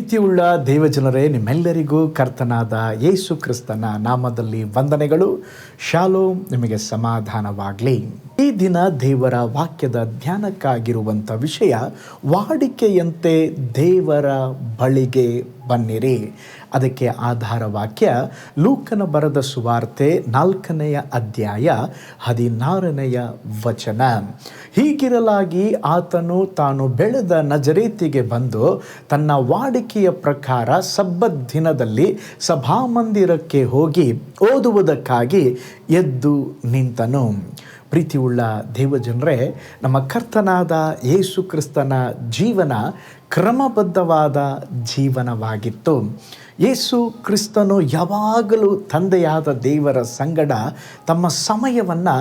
ಪ್ರೀತಿಯುಳ್ಳ ದೇವಜನರೇ, ನಿಮ್ಮೆಲ್ಲರಿಗೂ ಕರ್ತನಾದ ಯೇಸು ಕ್ರಿಸ್ತನ ನಾಮದಲ್ಲಿ ವಂದನೆಗಳು. ಶಾಲೋಮ್, ನಿಮಗೆ ಸಮಾಧಾನವಾಗಲಿ. ಈ ದಿನ ದೇವರ ವಾಕ್ಯದ ಧ್ಯಾನಕ್ಕಾಗಿರುವಂಥ ವಿಷಯ, ವಾಡಿಕೆಯಂತೆ ದೇವರ ಬಳಿಗೆ ಬನ್ನಿರಿ. ಅದಕ್ಕೆ ಆಧಾರ ವಾಕ್ಯ ಲೂಕನ ಬರೆದ ಸುವಾರ್ತೆ 4ನೇ ಅಧ್ಯಾಯ 16ನೇ ವಚನ. ಹೀಗಿರಲಾಗಿ ಆತನು ತಾನು ಬೆಳೆದ ನಜರೇತಿಗೆ ಬಂದು ತನ್ನ ವಾಡಿಕೆಯ ಪ್ರಕಾರ ಸಬ್ಬತ್ ದಿನದಲ್ಲಿ ಸಭಾಮಂದಿರಕ್ಕೆ ಹೋಗಿ ಓದುವುದಕ್ಕಾಗಿ ಎದ್ದು ನಿಂತನು. ಪ್ರೀತಿಯುಳ್ಳ ದೇವಜನರೇ, ನಮ್ಮ ಕರ್ತನಾದ ಯೇಸು ಕ್ರಿಸ್ತನ ಜೀವನ ಕ್ರಮಬದ್ಧವಾದ ಜೀವನವಾಗಿತ್ತು. ಯೇಸು ಕ್ರಿಸ್ತನು ಯಾವಾಗಲೂ ತಂದೆಯಾದ ದೇವರ ಸಂಗಡ ತಮ್ಮ ಸಮಯವನ್ನು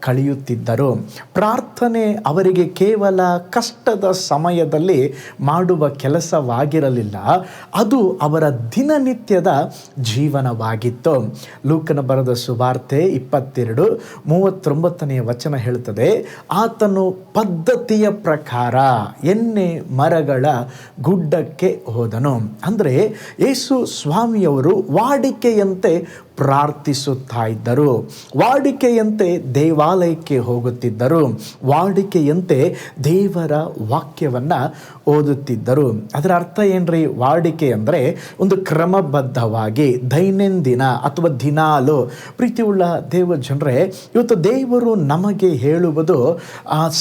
ಕಳೆಯುತ್ತಿದ್ದರು. ಪ್ರಾರ್ಥನೆ ಅವರಿಗೆ ಕೇವಲ ಕಷ್ಟದ ಸಮಯದಲ್ಲಿ ಮಾಡುವ ಕೆಲಸವಾಗಿರಲಿಲ್ಲ, ಅದು ಅವರ ದಿನನಿತ್ಯದ ಜೀವನವಾಗಿತ್ತು. ಲೂಕನ ಬರೆದ ಸುವಾರ್ತೆ 22:39 ವಚನ ಹೇಳುತ್ತದೆ, ಆತನು ಪದ್ಧತಿಯ ಪ್ರಕಾರ ಎಣ್ಣೆ ಮರಗಳ ಗುಡ್ಡಕ್ಕೆ ಹೋದನು. ಅಂದರೆ ಯೇಸು ಸ್ವಾಮಿಯವರು ವಾಡಿಕೆಯಂತೆ ಪ್ರಾರ್ಥಿಸುತ್ತಾ ಇದ್ದರು, ವಾಡಿಕೆಯಂತೆ ದೇವಾಲಯಕ್ಕೆ ಹೋಗುತ್ತಿದ್ದರು, ವಾಡಿಕೆಯಂತೆ ದೇವರ ವಾಕ್ಯವನ್ನು ಓದುತ್ತಿದ್ದರು. ಅದರ ಅರ್ಥ ಏನ್ರಿ? ವಾಡಿಕೆ ಅಂದರೆ ಒಂದು ಕ್ರಮಬದ್ಧವಾಗಿ ದೈನಂದಿನ ಅಥವಾ ದಿನಾಲು. ಪ್ರೀತಿಯುಳ್ಳ ದೇವ ಜನರೇ, ಇವತ್ತು ದೇವರು ನಮಗೆ ಹೇಳುವುದು,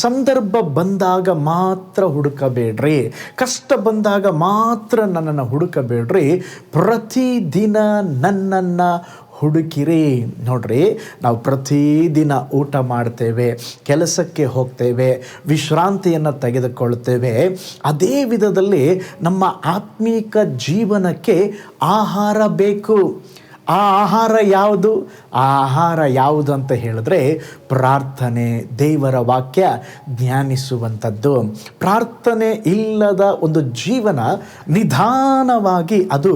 ಸಂದರ್ಭ ಬಂದಾಗ ಮಾತ್ರ ಹುಡುಕಬೇಡ್ರಿ, ಕಷ್ಟ ಬಂದಾಗ ಮಾತ್ರ ನನ್ನನ್ನು ಹುಡುಕಬೇಡ್ರಿ, ಪ್ರತಿದಿನ ನನ್ನನ್ನು ಹುಡುಕಿರಿ. ನೋಡ್ರಿ, ನಾವು ಪ್ರತಿದಿನ ಊಟ ಮಾಡ್ತೇವೆ, ಕೆಲಸಕ್ಕೆ ಹೋಗ್ತೇವೆ, ವಿಶ್ರಾಂತಿಯನ್ನು ತೆಗೆದುಕೊಳ್ತೇವೆ. ಅದೇ ವಿಧದಲ್ಲಿ ನಮ್ಮ ಆತ್ಮೀಕ ಜೀವನಕ್ಕೆ ಆಹಾರ ಬೇಕು. ಆ ಆಹಾರ ಯಾವುದು? ಆ ಆಹಾರ ಯಾವುದು ಅಂತ ಹೇಳಿದ್ರೆ ಪ್ರಾರ್ಥನೆ, ದೇವರ ವಾಕ್ಯ ಧ್ಯಾನಿಸುವಂಥದ್ದು. ಪ್ರಾರ್ಥನೆ ಇಲ್ಲದ ಒಂದು ಜೀವನ ನಿಧಾನವಾಗಿ ಅದು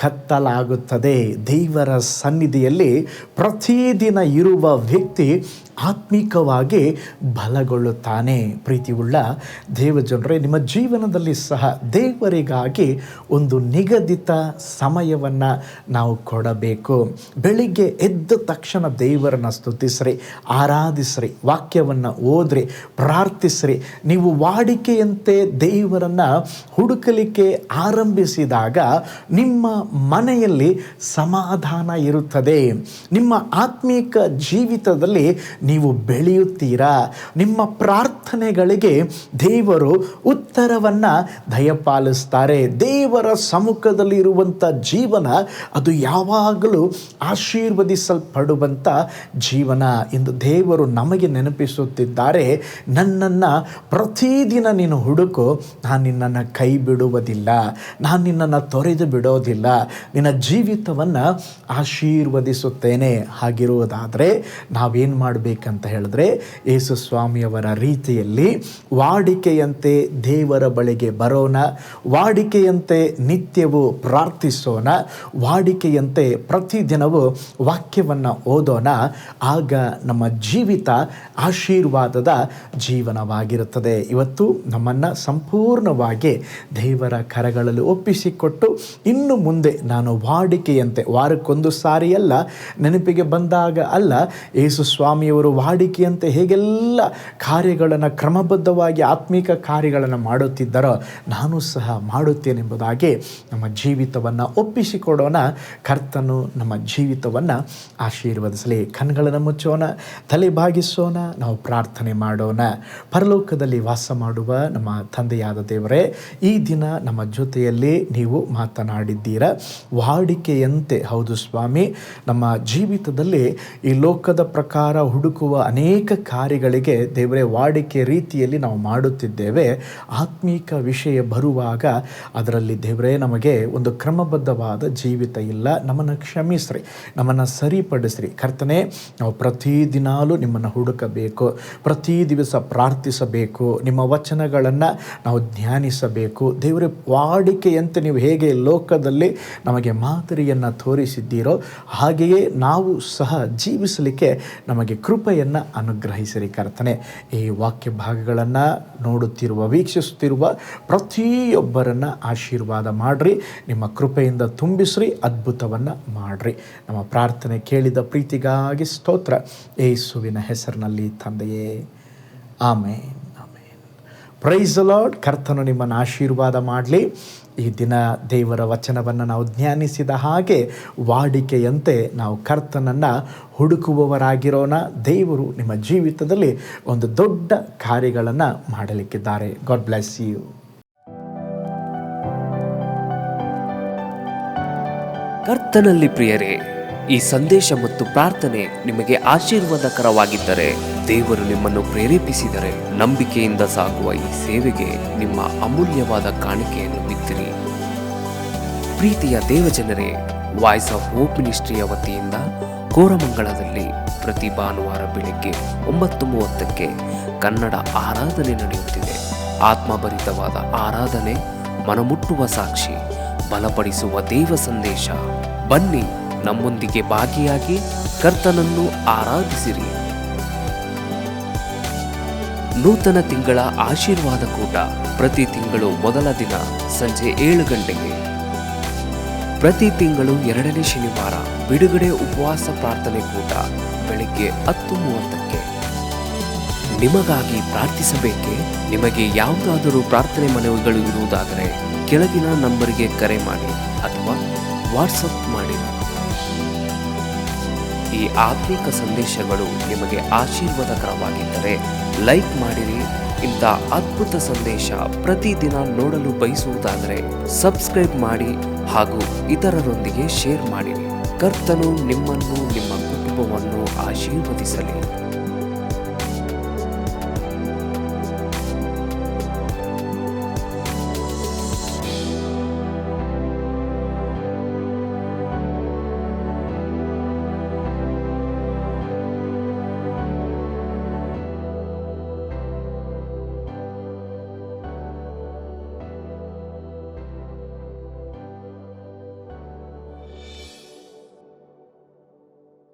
ಕತ್ತಲಾಗುತ್ತದೆ. ದೇವರ ಸನ್ನಿಧಿಯಲ್ಲಿ ಪ್ರತಿದಿನ ಇರುವ ವ್ಯಕ್ತಿ ಆತ್ಮಿಕವಾಗಿ ಬಲಗೊಳ್ಳುತ್ತಾನೆ. ಪ್ರೀತಿಯುಳ್ಳ ದೇವಜನರೇ, ನಿಮ್ಮ ಜೀವನದಲ್ಲಿ ಸಹ ದೇವರಿಗಾಗಿ ಒಂದು ನಿಗದಿತ ಸಮಯವನ್ನು ನಾವು ಕೊಡಬೇಕು. ಬೆಳಿಗ್ಗೆ ಎದ್ದ ತಕ್ಷಣ ದೇವರನ್ನು ಸ್ತುತಿಸ್ರಿ, ಆರಾಧಿಸ್ರಿ, ವಾಕ್ಯವನ್ನು ಓದ್ರಿ, ಪ್ರಾರ್ಥಿಸ್ರಿ. ನೀವು ವಾಡಿಕೆಯಂತೆ ದೇವರನ್ನು ಹುಡುಕಲಿಕ್ಕೆ ಆರಂಭಿಸಿದಾಗ ನಿಮ್ಮ ಮನೆಯಲ್ಲಿ ಸಮಾಧಾನ ಇರುತ್ತದೆ. ನಿಮ್ಮ ಆತ್ಮೀಕ ಜೀವಿತದಲ್ಲಿ ನೀವು ಬೆಳೆಯುತ್ತೀರಾ. ನಿಮ್ಮ ಪ್ರಾರ್ಥನೆಗಳಿಗೆ ದೇವರು ಉತ್ತರವನ್ನು ದಯಪಾಲಿಸ್ತಾರೆ. ದೇವರ ಸಮ್ಮುಖದಲ್ಲಿ ಇರುವಂಥ ಜೀವನ ಅದು ಯಾವಾಗಲೂ ಆಶೀರ್ವದಿಸಲ್ಪಡುವಂಥ ಜೀವನ ಎಂದು ದೇವರು ನಮಗೆ ನೆನಪಿಸುತ್ತಿದ್ದಾರೆ. ನನ್ನನ್ನು ಪ್ರತಿದಿನ ನೀನು ಹುಡುಕು, ನಾನು ನಿನ್ನನ್ನು ಕೈ ಬಿಡುವುದಿಲ್ಲ, ನಾನು ನಿನ್ನನ್ನು ತೊರೆದು ಬಿಡೋದಿಲ್ಲ, ನಿನ್ನ ಜೀವಿತವನ್ನು ಆಶೀರ್ವದಿಸುತ್ತೇನೆ. ಹಾಗಿರುವುದಾದರೆ ನಾವೇನು ಮಾಡಬೇಕಂತ ಹೇಳಿದ್ರೆ, ಯೇಸು ಸ್ವಾಮಿಯವರ ರೀತಿಯಲ್ಲಿ ವಾಡಿಕೆಯಂತೆ ದೇವರ ಬಳಿಗೆ ಬರೋಣ, ವಾಡಿಕೆಯಂತೆ ನಿತ್ಯವೂ ಪ್ರಾರ್ಥಿಸೋಣ, ವಾಡಿಕೆಯಂತೆ ಪ್ರತಿದಿನವೂ ವಾಕ್ಯವನ್ನು ಓದೋಣ. ಆಗ ನಮ್ಮ ಜೀವಿತ ಆಶೀರ್ವಾದದ ಜೀವನವಾಗಿರುತ್ತದೆ. ಇವತ್ತು ನಮ್ಮನ್ನು ಸಂಪೂರ್ಣವಾಗಿ ದೇವರ ಕರಗಳಲ್ಲಿ ಒಪ್ಪಿಸಿಕೊಟ್ಟು, ಇನ್ನು ಮುಂದೆ ನಾನು ವಾಡಿಕೆಯಂತೆ, ವಾರಕ್ಕೊಂದು ಸಾರಿ ಅಲ್ಲ, ನೆನಪಿಗೆ ಬಂದಾಗ ಅಲ್ಲ, ಯೇಸು ಸ್ವಾಮಿಯವರು ವಾಡಿಕೆಯಂತೆ ಹೇಗೆಲ್ಲ ಕಾರ್ಯಗಳನ್ನು ಕ್ರಮಬದ್ಧವಾಗಿ ಆತ್ಮಿಕ ಕಾರ್ಯಗಳನ್ನು ಮಾಡುತ್ತಿದ್ದರೋ ನಾನು ಸಹ ಮಾಡುತ್ತೇನೆಂಬುದಾಗಿ ನಮ್ಮ ಜೀವಿತವನ್ನು ಒಪ್ಪಿಸಿಕೊಡೋಣ. ಕರ್ತನು ನಮ್ಮ ಜೀವಿತವನ್ನು ಆಶೀರ್ವದಿಸಲಿ. ಕಣ್ಗಳನ್ನು ಮುಚ್ಚೋಣ, ತಲೆ ಬಾಗಿಸೋಣ, ನಾವು ಪ್ರಾರ್ಥನೆ ಮಾಡೋಣ. ಪರಲೋಕದಲ್ಲಿ ವಾಸ ಮಾಡುವ ನಮ್ಮ ತಂದೆಯಾದ ದೇವರೇ, ಈ ದಿನ ನಮ್ಮ ಜೊತೆಯಲ್ಲಿ ನೀವು ಮಾತನಾಡಿದ್ದೀರಾ. ವಾಡಿಕೆಯಂತೆ, ಹೌದು ಸ್ವಾಮಿ, ನಮ್ಮ ಜೀವಿತದಲ್ಲಿ ಈ ಲೋಕದ ಪ್ರಕಾರ ಹುಡುಕುವ ಅನೇಕ ಕಾರ್ಯಗಳಿಗೆ ದೇವರೇ ವಾಡಿಕೆ ರೀತಿಯಲ್ಲಿ ನಾವು ಮಾಡುತ್ತಿದ್ದೇವೆ. ಆತ್ಮೀಕ ವಿಷಯ ಬರುವಾಗ ಅದರಲ್ಲಿ ದೇವರೇ ನಮಗೆ ಒಂದು ಕ್ರಮಬದ್ಧವಾದ ಜೀವಿತ ಇಲ್ಲ. ನಮ್ಮನ್ನು ಕ್ಷಮಿಸ್ರಿ, ನಮ್ಮನ್ನು ಸರಿಪಡಿಸ್ರಿ. ಕರ್ತನೆ, ನಾವು ಪ್ರತಿದಿನಾಲೂ ನಿಮ್ಮನ್ನು ಹುಡುಕಬೇಕು, ಪ್ರತಿ ದಿವಸ ಪ್ರಾರ್ಥಿಸಬೇಕು, ನಿಮ್ಮ ವಚನಗಳನ್ನು ನಾವು ಧ್ಯಾನಿಸಬೇಕು. ದೇವರೇ, ವಾಡಿಕೆಯಂತೆ ನೀವು ಹೇಗೆ ಲೋಕದಲ್ಲಿ ನಮಗೆ ಮಾದರಿಯನ್ನು ತೋರಿಸಿದ್ದೀರೋ ಹಾಗೆಯೇ ನಾವು ಸಹ ಜೀವಿಸಲಿಕ್ಕೆ ನಮಗೆ ಕೃಪೆ ಕೃಪೆಯನ್ನು ಅನುಗ್ರಹಿಸಿರಿ ಕರ್ತನೆ. ಈ ವಾಕ್ಯ ಭಾಗಗಳನ್ನು ನೋಡುತ್ತಿರುವ, ವೀಕ್ಷಿಸುತ್ತಿರುವ ಪ್ರತಿಯೊಬ್ಬರನ್ನು ಆಶೀರ್ವಾದ ಮಾಡಿರಿ, ನಿಮ್ಮ ಕೃಪೆಯಿಂದ ತುಂಬಿಸ್ರಿ, ಅದ್ಭುತವನ್ನು ಮಾಡಿರಿ. ನಮ್ಮ ಪ್ರಾರ್ಥನೆ ಕೇಳಿದ ಪ್ರೀತಿಗಾಗಿ ಸ್ತೋತ್ರ, ಯೇಸುವಿನ ಹೆಸರಿನಲ್ಲಿ ತಂದೆಯೇ, ಆಮೇನ್. Praise the lord. ಕರ್ತನು ನಿಮ್ಮನ್ನು ಆಶೀರ್ವಾದ ಮಾಡಲಿ. ಈ ದಿನ ದೇವರ ವಚನವನ್ನು ನಾವು ಧ್ಯಾನಿಸಿದ ಹಾಗೆ ವಾಡಿಕೆಯಂತೆ ನಾವು ಕರ್ತನನ್ನು ಹುಡುಕುವವರಾಗಿರೋಣ. ದೇವರು ನಿಮ್ಮ ಜೀವಿತದಲ್ಲಿ ಒಂದು ದೊಡ್ಡ ಕಾರ್ಯಗಳನ್ನು ಮಾಡಲಿಕ್ಕಿದ್ದಾರೆ. God bless you. ಕರ್ತನಲ್ಲಿ ಪ್ರಿಯರೇ, ಈ ಸಂದೇಶ ಮತ್ತು ಪ್ರಾರ್ಥನೆ ನಿಮಗೆ ಆಶೀರ್ವಾದಕರವಾಗಿದ್ದರೆ, ದೇವರು ನಿಮ್ಮನ್ನು ಪ್ರೇರೇಪಿಸಿದರೆ, ನಂಬಿಕೆಯಿಂದ ಸಾಗುವ ಈ ಸೇವೆಗೆ ನಿಮ್ಮ ಅಮೂಲ್ಯವಾದ ಕಾಣಿಕೆಯನ್ನು ಬಿತ್ತಿರಿ. ಪ್ರೀತಿಯ ದೇವಜನರೇ, ವಾಯ್ಸ್ ಆಫ್ ಹೋಪ್ ಮಿನಿಸ್ಟ್ರಿಯ ವತಿಯಿಂದ ಕೋರಮಂಗಲದಲ್ಲಿ ಪ್ರತಿ ಭಾನುವಾರ ಬೆಳಿಗ್ಗೆ 9:30ಕ್ಕೆ ಕನ್ನಡ ಆರಾಧನೆ ನಡೆಯುತ್ತಿದೆ. ಆತ್ಮಭರಿತವಾದ ಆರಾಧನೆ, ಮನಮುಟ್ಟುವ ಸಾಕ್ಷಿ, ಬಲಪಡಿಸುವ ದೇವ ಸಂದೇಶ. ಬನ್ನಿ, ನಮ್ಮೊಂದಿಗೆ ಭಾಗಿಯಾಗಿ ಕರ್ತನನ್ನು ಆರಾಧಿಸಿರಿ. ನೂತನ ತಿಂಗಳ ಆಶೀರ್ವಾದ ಕೂಟ ಪ್ರತಿ ತಿಂಗಳು ಮೊದಲ ದಿನ ಸಂಜೆ 7 ಗಂಟೆಗೆ. ಪ್ರತಿ ತಿಂಗಳು 2ನೇ ಶನಿವಾರ ಬಿಡುಗಡೆ ಉಪವಾಸ ಪ್ರಾರ್ಥನೆ ಕೂಟ ಬೆಳಿಗ್ಗೆ 10:30ಕ್ಕೆ. ನಿಮಗಾಗಿ ಪ್ರಾರ್ಥಿಸಬೇಕೆ? ನಿಮಗೆ ಯಾವುದಾದರೂ ಪ್ರಾರ್ಥನೆ ಮನವಿಗಳು ಇರುವುದಾದರೆ ಕೆಳಗಿನ ನಂಬರಿಗೆ ಕರೆ ಮಾಡಿ ಅಥವಾ ವಾಟ್ಸಪ್ ಮಾಡಿ. ಈ ಆತ್ಮಿಕ ಸಂದೇಶಗಳು ನಿಮಗೆ ಆಶೀರ್ವಾದಕರವಾಗಿದ್ದರೆ ಲೈಕ್ ಮಾಡಿರಿ. ಇಂಥ ಅದ್ಭುತ ಸಂದೇಶ ಪ್ರತಿದಿನ ನೋಡಲು ಬಯಸುವುದಾದರೆ ಸಬ್ಸ್ಕ್ರೈಬ್ ಮಾಡಿ ಹಾಗೂ ಇತರರೊಂದಿಗೆ ಶೇರ್ ಮಾಡಿರಿ. ಕರ್ತನು ನಿಮ್ಮನ್ನು, ನಿಮ್ಮ ಕುಟುಂಬವನ್ನು ಆಶೀರ್ವದಿಸಲಿ.